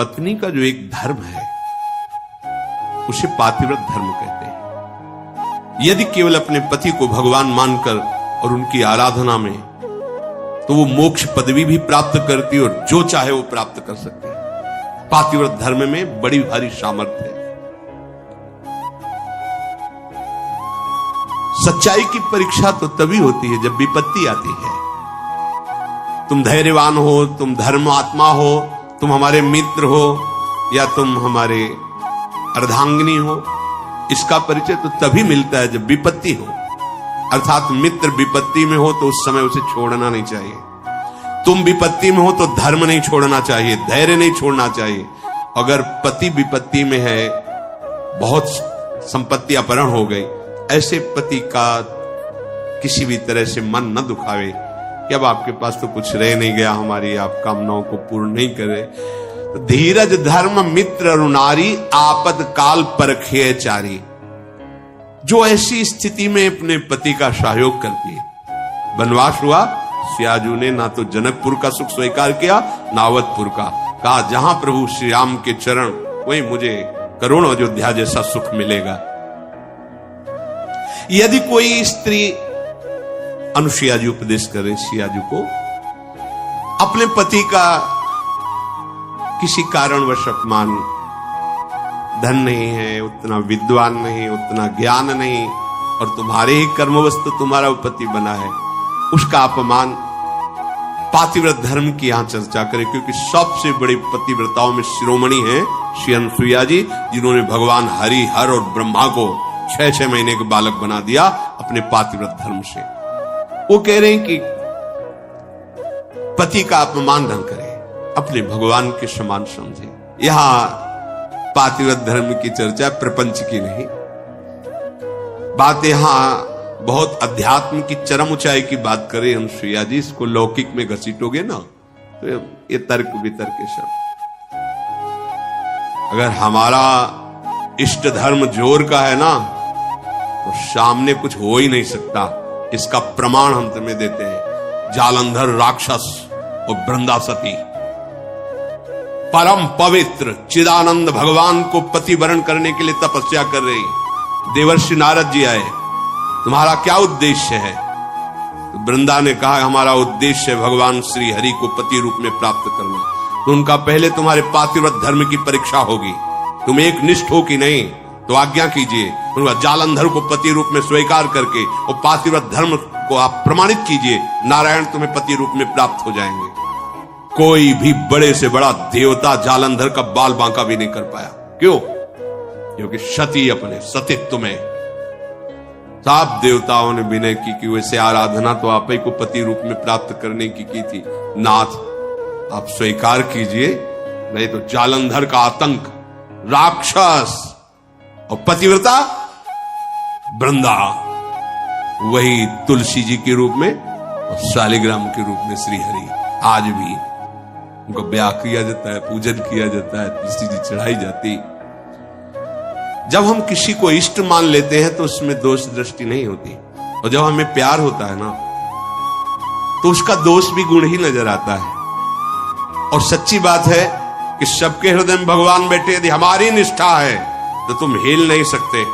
पत्नी का जो एक धर्म है उसे पातिव्रत धर्म कहते हैं। यदि केवल अपने पति को भगवान मानकर और उनकी आराधना में, तो वो मोक्ष पदवी भी प्राप्त करती है और जो चाहे वो प्राप्त कर सकते हैं। पातिव्रत धर्म में बड़ी भारी सामर्थ्य है। सच्चाई की परीक्षा तो तभी होती है जब विपत्ति आती है। तुम धैर्यवान हो, तुम धर्मात्मा हो, तुम हमारे मित्र हो या तुम हमारे अर्धांगिनी हो, इसका परिचय तो तभी मिलता है जब विपत्ति हो। अर्थात मित्र विपत्ति में हो तो उस समय उसे छोड़ना नहीं चाहिए। तुम विपत्ति में हो तो धर्म नहीं छोड़ना चाहिए, धैर्य नहीं छोड़ना चाहिए। अगर पति विपत्ति में है, बहुत संपत्ति अपहरण हो गई, ऐसे पति का किसी भी तरह से मन न दुखावे कि अब आपके पास तो कुछ रह नहीं गया, हमारी आप कामनाओं को पूर्ण नहीं करे। तो धीरज धर्म मित्र अरुणारी, आपद काल परखे चारी। जो ऐसी स्थिति में अपने पति का सहयोग करती है। वनवास हुआ, सियाजू ने ना तो जनकपुर का सुख स्वीकार किया ना अवधपुर का। कहा जहां प्रभु श्री राम के चरण, वहीं मुझे करोड़ों अयोध्या जैसा सुख मिलेगा। यदि कोई स्त्री, अनुसुईया जी उपदेश करे सियाजू को, अपने पति का किसी कारणवश अपमान, धन नहीं है, उतना विद्वान नहीं, उतना ज्ञान नहीं, और तुम्हारे ही कर्मवस्तु तुम्हारा पति बना है, उसका अपमान, पातिव्रत धर्म की यहां चर्चा करें। क्योंकि सबसे बड़ी पतिव्रताओं में शिरोमणि है श्री अनुसुईया जी, जिन्होंने भगवान हरि, हर और ब्रह्मा को 6-6 महीने के बालक बना दिया अपने पातिव्रत धर्म से। वो कह रहे हैं कि पति का अपमान न करें, अपने भगवान के समान समझे। यहां पातिव्रत धर्म की चर्चा प्रपंच की नहीं, बात यहां बहुत अध्यात्म की चरम ऊंचाई की बात करें अनुसुईया जी। इसको लौकिक में घसीटोगे ना तो ये तर्क वितर्क के सब। अगर हमारा इष्ट धर्म जोर का है ना, तो सामने कुछ हो ही नहीं सकता। इसका प्रमाण हम तुम्हें देते हैं। जालंधर राक्षस और वृंदासती परम पवित्र चिदानंद भगवान को पति वरण करने के लिए तपस्या कर रही। देवर्षि नारद जी आए, तुम्हारा क्या उद्देश्य है? तो वृंदा ने कहा हमारा उद्देश्य है भगवान श्री हरि को पति रूप में प्राप्त करना। तो उनका पहले तुम्हारे पातिव्रत धर्म की परीक्षा होगी, तुम एक निष्ठ हो कि नहीं, तो आज्ञा कीजिए। उनका जालंधर को पति रूप में स्वीकार करके और पातिव्रत धर्म को आप प्रमाणित कीजिए, नारायण तुम्हें पति रूप में प्राप्त हो जाएंगे। कोई भी बड़े से बड़ा देवता जालंधर का बाल बांका भी नहीं कर पाया। क्यों? क्योंकि सती अपने सतीत्व में सब देवताओं ने विनय की कि वैसे आराधना तो आप ही को पति रूप में प्राप्त करने की थी। नाथ आप स्वीकार कीजिए, नहीं तो जालंधर का आतंक, राक्षस और पतिव्रता वृंदा, वही तुलसी जी के रूप में और शालिग्राम के रूप में श्री हरि। आज भी उनको ब्याह किया जाता है, पूजन किया जाता है, तुलसी जी चढ़ाई जाती। जब हम किसी को इष्ट मान लेते हैं तो उसमें दोष दृष्टि नहीं होती, और जब हमें प्यार होता है ना तो उसका दोष भी गुण ही नजर आता है। और सच्ची बात है कि सबके हृदय में भगवान बैठे। यदि हमारी निष्ठा है तो तुम हिल नहीं सकते,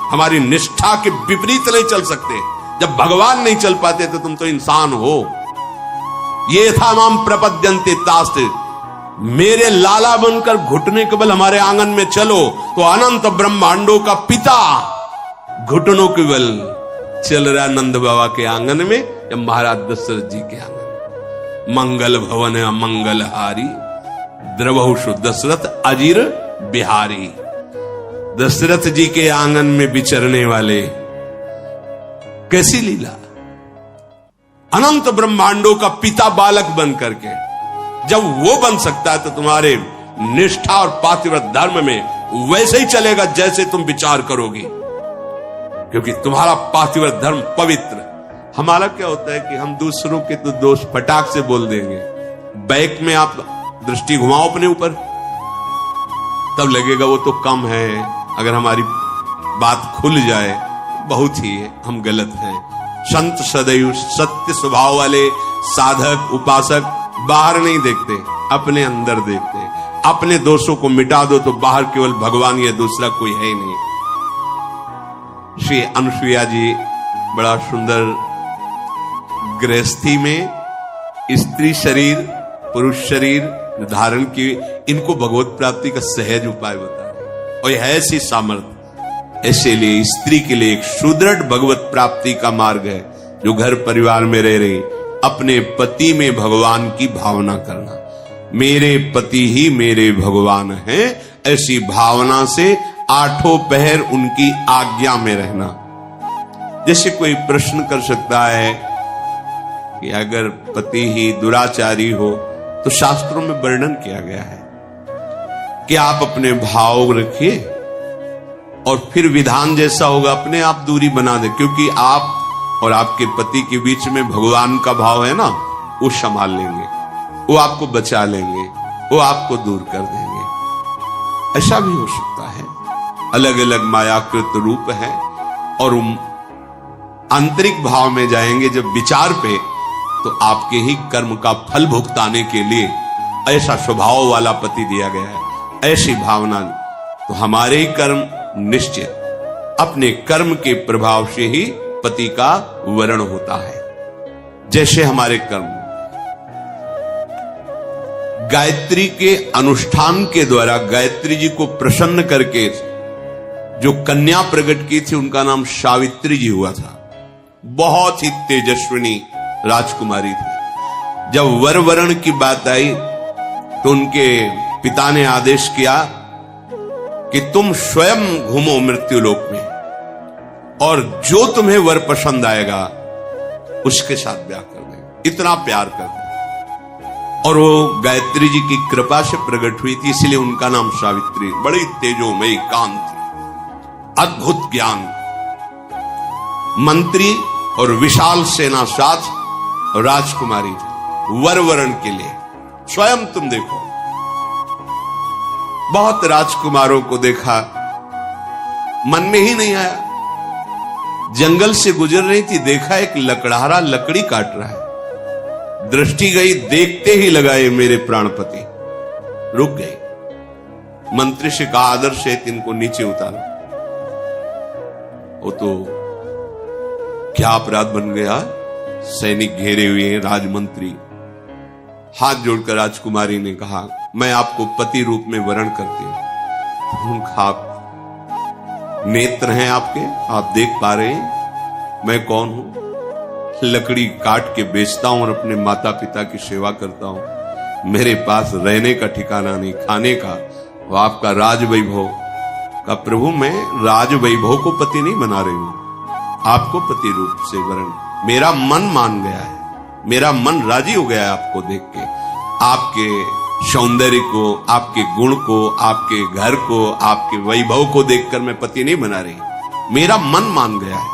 हमारी निष्ठा के विपरीत नहीं चल सकते। जब भगवान नहीं चल पाते तो तुम तो इंसान हो। ये था माम प्रपद्यन्ते तास्ते, मेरे लाला बनकर घुटने के बल हमारे आंगन में चलो तो अनंत ब्रह्मांडों का पिता घुटनों के बल चल रहा नंद बाबा के आंगन में या महाराज दशरथ जी के आंगन। मंगल भवन अमंगल हारी, द्रवहुषु दशरथ अजीर बिहारी। दशरथ जी के आंगन में विचरने वाले, कैसी लीला! अनंत ब्रह्मांडों का पिता बालक बन करके, जब वो बन सकता है तो तुम्हारे निष्ठा और पातिव्रत धर्म में वैसे ही चलेगा जैसे तुम विचार करोगे, क्योंकि तुम्हारा पातिव्रत धर्म पवित्र। हमारा क्या होता है कि हम दूसरों के तो दोष फटाक से बोल देंगे, बैक में आप दृष्टि घुमाओ अपने ऊपर, तब लगेगा वो तो कम है। अगर हमारी बात खुल जाए बहुत ही हम गलत हैं। संत सदैव सत्य स्वभाव वाले साधक उपासक बाहर नहीं देखते, अपने अंदर देखते। अपने दोषों को मिटा दो तो बाहर केवल भगवान या दूसरा कोई है ही नहीं। श्री अनुसुईया जी बड़ा सुंदर गृहस्थी में स्त्री शरीर पुरुष शरीर धारण की, इनको भगवत प्राप्ति का सहज उपाय बताया और यह ऐसी सामर्थ्य। ऐसे लिए स्त्री के लिए एक सुदृढ़ भगवत प्राप्ति का मार्ग है, जो घर परिवार में रह रही अपने पति में भगवान की भावना करना। मेरे पति ही मेरे भगवान हैं, ऐसी भावना से आठों पहर उनकी आज्ञा में रहना। जैसे कोई प्रश्न कर सकता है कि अगर पति ही दुराचारी हो तो शास्त्रों में वर्णन किया गया है कि आप अपने भाव रखिए और फिर विधान जैसा होगा अपने आप दूरी बना दे, क्योंकि आप और आपके पति के बीच में भगवान का भाव है ना, वो संभाल लेंगे, वो आपको बचा लेंगे, वो आपको दूर कर देंगे। ऐसा भी हो सकता है। अलग अलग मायाकृत रूप है और आंतरिक भाव में जाएंगे जब विचार पे, तो आपके ही कर्म का फल भुगताने के लिए ऐसा स्वभाव वाला पति दिया गया है, ऐसी भावना। तो हमारे ही कर्म निश्चित, अपने कर्म के प्रभाव से ही पति का वरण होता है। जैसे हमारे कर्म गायत्री के अनुष्ठान के द्वारा गायत्री जी को प्रसन्न करके जो कन्या प्रकट की थी, उनका नाम सावित्री जी हुआ था। बहुत ही तेजस्विनी राजकुमारी थी। जब वर वरण की बात आई तो उनके पिता ने आदेश किया कि तुम स्वयं घूमो मृत्युलोक में और जो तुम्हें वर पसंद आएगा उसके साथ ब्याह कर दे, इतना प्यार कर दे। और वो गायत्री जी की कृपा से प्रकट हुई थी, इसलिए उनका नाम सावित्री। बड़ी तेजोमयी कांति, अद्भुत ज्ञान, मंत्री और विशाल सेना साथ राजकुमारी वर वरण के लिए। स्वयं तुम देखो, बहुत राजकुमारों को देखा, मन में ही नहीं आया। जंगल से गुजर रही थी, देखा एक लकड़हारा लकड़ी काट रहा है, दृष्टि गई, देखते ही लगाए मेरे प्राणपति, रुक गई। मंत्री से कहा आदर से इनको नीचे उतारो। वो तो क्या अपराध बन गया, सैनिक घेरे हुए हैं, राजमंत्री। हाथ जोड़कर राजकुमारी ने कहा मैं आपको पति रूप में वरण करती हूं। आप नेत्र हैं आपके, आप देख पा रहे हैं मैं कौन हूं। लकड़ी काट के बेचता हूं और अपने माता पिता की सेवा करता हूं। मेरे पास रहने का ठिकाना नहीं, खाने का। वो आपका राज वैभव का प्रभु, मैं राज वैभव को पति नहीं बना रही हूं, आपको पति रूप से वरण। मेरा मन मान गया है, मेरा मन राजी हो गया है आपको देख के, आपके सौंदर्य को, आपके गुण को, आपके घर को, आपके वैभव को देखकर मैं पति नहीं बना रही, मेरा मन मान गया है।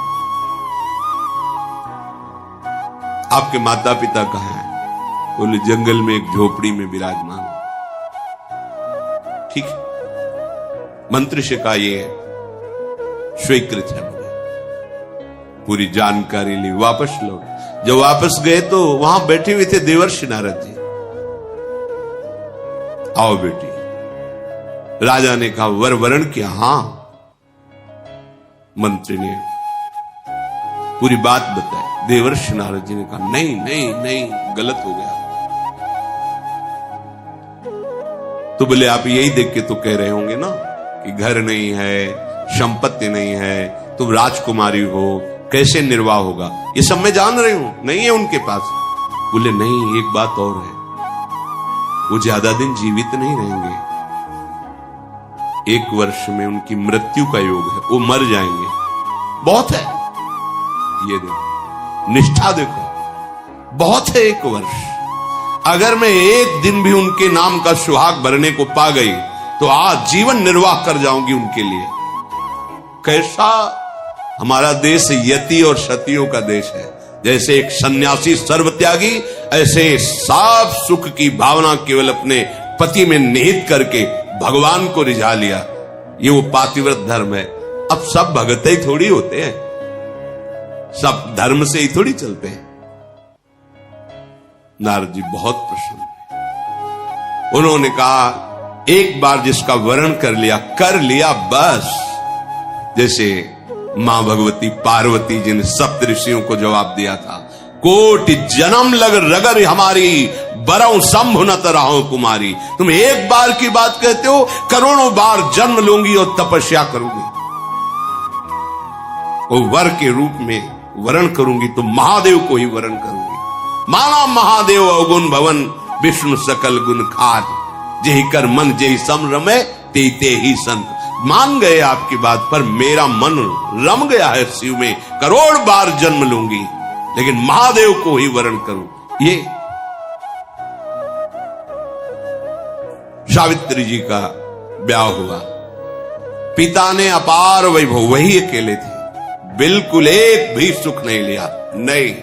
आपके माता पिता कहाँ हैं? बोले जंगल में एक झोपड़ी में विराजमान। ठीक है, मंत्री से कहा ये स्वीकृत है, मुझे पूरी जानकारी ली, वापस लौट। जब वापस गए तो वहां बैठे हुए थे देवर्षि नारद जी। आओ बेटी। राजा ने कहा वर वरण किया? हां। मंत्री ने पूरी बात बताई। देवर्षि नारद जी ने कहा नहीं नहीं नहीं, गलत हो गया। तो बोले आप यही देख के तो कह रहे होंगे ना कि घर नहीं है, संपत्ति नहीं है, तुम राजकुमारी हो, कैसे निर्वाह होगा, ये सब मैं जान रही हूं, नहीं है उनके पास। बोले नहीं, एक बात और है, वो ज्यादा दिन जीवित नहीं रहेंगे, 1 वर्ष में उनकी मृत्यु का योग है, वो मर जाएंगे। बहुत है, ये देखो निष्ठा, देखो बहुत है 1 वर्ष। अगर मैं एक दिन भी उनके नाम का सुहाग भरने को पा गई तो आज जीवन निर्वाह कर जाऊंगी उनके लिए। कैसा हमारा देश यति और सतियों का देश है। जैसे एक सन्यासी सर्वत्यागी, ऐसे साफ सुख की भावना केवल अपने पति में निहित करके भगवान को रिझा लिया। ये वो पातिव्रत धर्म है। अब सब भगत ही थोड़ी होते हैं, सब धर्म से ही थोड़ी चलते हैं। नारद जी बहुत प्रसन्न हुए। उन्होंने कहा एक बार जिसका वर्ण कर लिया बस। जैसे मां भगवती पार्वती जी ने सप्त ऋषियों को जवाब दिया था, कोटि जन्म लग रगर हमारी, बरऊ शंभु न तरहो कुमारी। तुम एक बार की बात कहते हो, करोड़ों बार जन्म लूंगी और तपस्या करूंगी, और वर के रूप में वरण करूंगी तो महादेव को ही वरण करूंगी। माना महादेव अवगुण भवन, विष्णु सकल गुण खाद, जेहि कर मन जेहि सम रमे, ते ही संत। मान गए आपकी बात पर, मेरा मन रम गया है शिव में, करोड़ बार जन्म लूंगी लेकिन महादेव को ही वरण करूं। ये सावित्री जी का ब्याह हुआ, पिता ने अपार वैभव, वही अकेले थे, बिल्कुल एक भी सुख नहीं लिया। नहीं,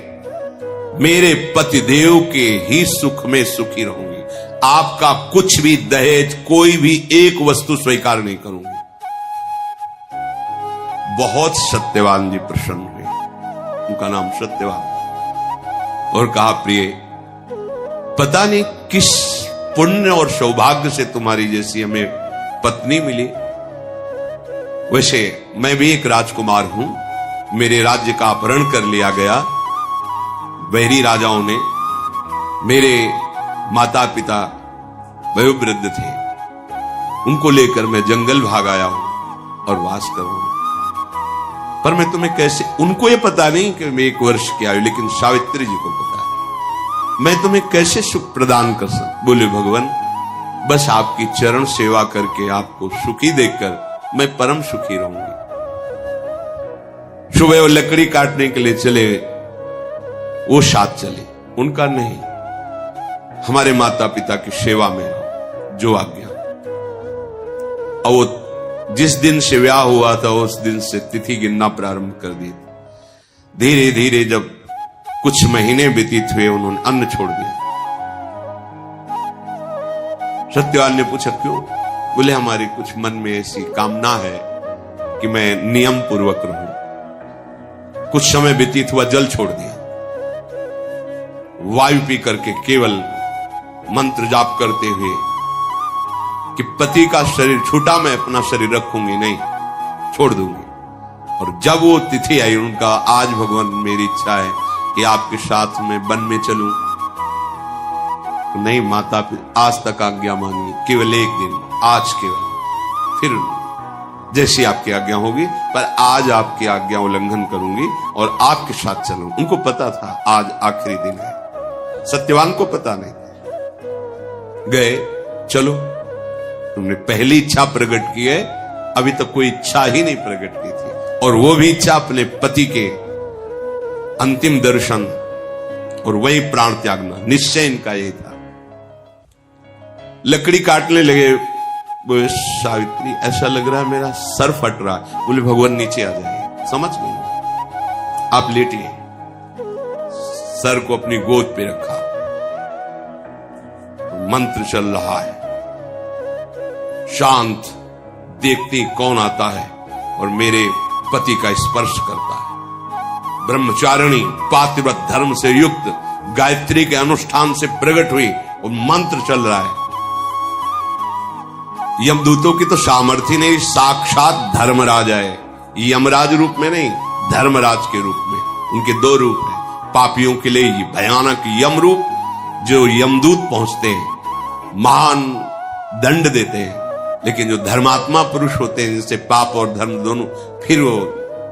मेरे पतिदेव के ही सुख में सुखी रहूंगी, आपका कुछ भी दहेज, कोई भी एक वस्तु स्वीकार नहीं करूंगी। बहुत सत्यवान जी प्रसन्न हुए, उनका नाम सत्यवान, और कहा प्रिय, पता नहीं किस पुण्य और सौभाग्य से तुम्हारी जैसी हमें पत्नी मिली। वैसे मैं भी एक राजकुमार हूं, मेरे राज्य का अपहरण कर लिया गया वैरी राजाओं ने। मेरे माता पिता वयोवृद्ध थे, उनको लेकर मैं जंगल भाग आया हूं और वास कर रहा हूं। पर मैं तुम्हें कैसे, उनको ये पता नहीं कि मैं 1 वर्ष की आयु, लेकिन सावित्री जी को पता है, मैं तुम्हें कैसे सुख प्रदान कर सकता। बोले भगवान, बस आपकी चरण सेवा करके आपको सुखी देखकर मैं परम सुखी रहूंगी। सुबह वो लकड़ी काटने के लिए चले, वो साथ चले, उनका नहीं, हमारे माता पिता की सेवा में जो आज्ञा। और वो जिस दिन से ब्याह हुआ था उस दिन से तिथि गिनना प्रारंभ कर दी। धीरे धीरे जब कुछ महीने व्यतीत हुए, उन्होंने अन्न छोड़ दिया। सत्यवान ने पूछा क्यों? बोले हमारी कुछ मन में ऐसी कामना है कि मैं नियम पूर्वक रहूं। कुछ समय व्यतीत हुआ, जल छोड़ दिया, वायु पी करके केवल मंत्र जाप करते हुए कि पति का शरीर छूटा, मैं अपना शरीर रखूंगी नहीं, छोड़ दूंगी। और जब वो तिथि आई, उनका आज भगवान मेरी इच्छा है कि आपके साथ में वन में चलूं। तो नहीं माता, आज तक आज्ञा मानिए, केवल एक दिन, आज केवल, फिर जैसी आपकी आज्ञा होगी, पर आज आपकी आज्ञा उल्लंघन करूंगी और आपके साथ चलूं। उनको पता था आज आखिरी दिन है, सत्यवान को पता नहीं। गए, चलो, तुमने पहली इच्छा प्रकट की है, अभी तक कोई इच्छा ही नहीं प्रकट की थी, और वो भी इच्छा अपने पति के अंतिम दर्शन और वही प्राण त्यागना, निश्चय इनका यही था। लकड़ी काटने लगे, बोले सावित्री ऐसा लग रहा है मेरा सर फट रहा है। बोले भगवान नीचे आ जाइए, समझ नहीं, आप लेटिए। सर को अपनी गोद पे रखा, मंत्र चल रहा है, शांत, देखते कौन आता है और मेरे पति का स्पर्श करता है। ब्रह्मचारिणी पातिव्रत धर्म से युक्त गायत्री के अनुष्ठान से प्रकट हुई और मंत्र चल रहा है। यमदूतों की तो सामर्थ्य नहीं, साक्षात धर्मराज है, यमराज रूप में नहीं, धर्मराज के रूप में। उनके 2 रूप हैं, पापियों के लिए भयानक यम रूप, जो यमदूत पहुंचते हैं, महान दंड देते हैं, लेकिन जो धर्मात्मा पुरुष होते हैं, जिनसे पाप और धर्म दोनों, फिर वो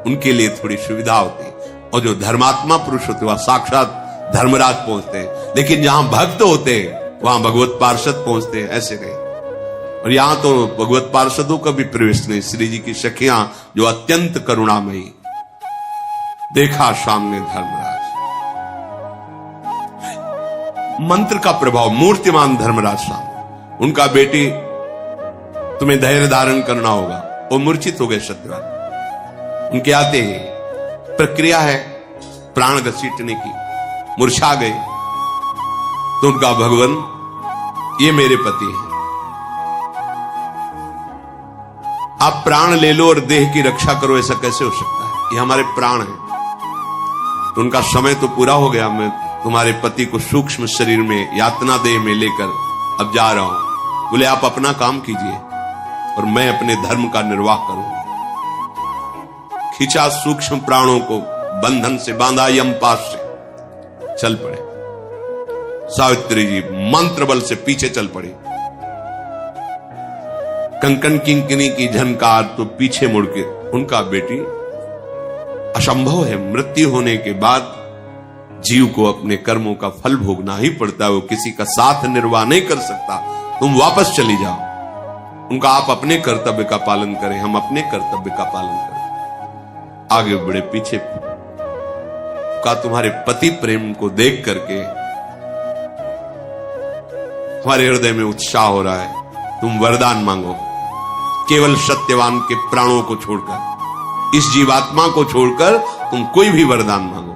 उनके लिए थोड़ी सुविधा होती है। और जो धर्मात्मा पुरुष होते हैं वह साक्षात धर्मराज पहुंचते हैं, लेकिन जहां भक्त होते हैं वहां भगवत पार्षद पहुंचते हैं, ऐसे नहीं। और यहां तो भगवत पार्षदों का भी प्रवेश नहीं। श्री जी की सखियां जो अत्यंत करुणामयी, देखा सामने धर्मराज, मंत्र का प्रभाव, मूर्तिमान धर्मराज सामने। उनका बेटी, तुम्हें धैर्य धारण करना होगा, वो मूर्छित हो गए सत्यवान। उनके आते ही प्रक्रिया है प्राण घसीटने की, मूर्छा गए। तो उनका भगवान, ये मेरे पति हैं, आप प्राण ले लो और देह की रक्षा करो, ऐसा कैसे हो सकता है? ये हमारे प्राण हैं। तो उनका समय तो पूरा हो गया, मैं तुम्हारे पति को सूक्ष्म शरीर में, यातना देह में लेकर अब जा रहा हूं। बोले आप अपना काम कीजिए और मैं अपने धर्म का निर्वाह करूंगा। खिंचा सूक्ष्म प्राणों को, बंधन से बांधा यमपाश से, चल पड़े। सावित्री जी मंत्र बल से पीछे चल पड़ी। कंकन किंकिनी की झनकार तो पीछे मुड़ के, उनका बेटी असंभव है, मृत्यु होने के बाद जीव को अपने कर्मों का फल भोगना ही पड़ता है, वो किसी का साथ निर्वाह नहीं कर सकता। तुम वापस चली जाओ। उनका आप अपने कर्तव्य का पालन करें, हम अपने कर्तव्य का पालन करें। आगे बढ़े, पीछे का तुम्हारे पति प्रेम को देख करके हमारे हृदय में उत्साह हो रहा है। तुम वरदान मांगो, केवल सत्यवान के प्राणों को छोड़कर, इस जीवात्मा को छोड़कर तुम कोई भी वरदान मांगो।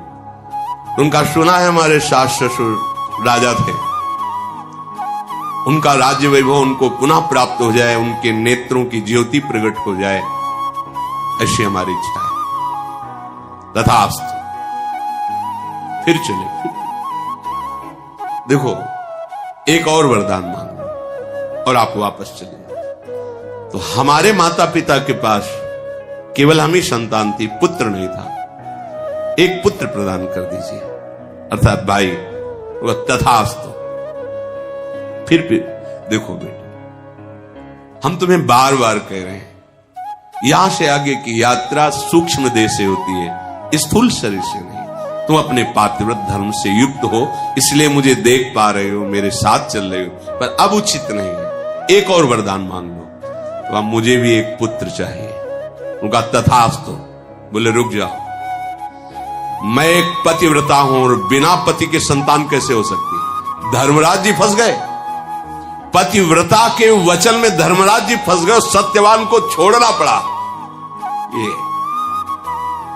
उनका सुना है हमारे सास ससुर राजा थे, उनका राज्य वैभव उनको पुनः प्राप्त हो जाए, उनके नेत्रों की ज्योति प्रकट हो जाए, ऐसी हमारी इच्छा है। तथास्तु। फिर चले, देखो एक और वरदान मांगो और आप वापस चले। तो हमारे माता पिता के पास केवल हम ही संतान थी, पुत्र नहीं था। एक पुत्र प्रदान कर दीजिए, अर्थात भाई। तथास्तु। फिर देखो बेटे, हम तुम्हें बार बार कह रहे हैं, यहां से आगे की यात्रा सूक्ष्म देह से होती है, स्थूल शरीर से नहीं। तुम अपने पातिव्रत धर्म से युक्त हो, इसलिए मुझे देख पा रहे हो, मेरे साथ चल रहे हो, पर अब उचित नहीं है। एक और वरदान मांग लो। तो अब मुझे भी एक पुत्र चाहिए। उनका तथास्तु। बोले रुक जाओ, मैं एक पतिव्रता हूं और बिना पति के संतान कैसे हो सकती? धर्मराज जी फंस गए, पतिव्रता के वचन में धर्मराज जी फंस गए, सत्यवान को छोड़ना पड़ा। ये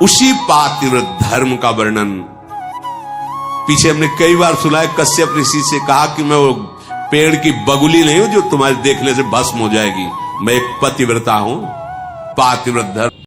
उसी पातिव्रत धर्म का वर्णन पीछे हमने कई बार सुना है। कश्यप ऋषि से कहा कि मैं वो पेड़ की बगुली नहीं हूं जो तुम्हारे देखने से भस्म हो जाएगी, मैं एक पतिव्रता हूं। पातिव्रत धर्म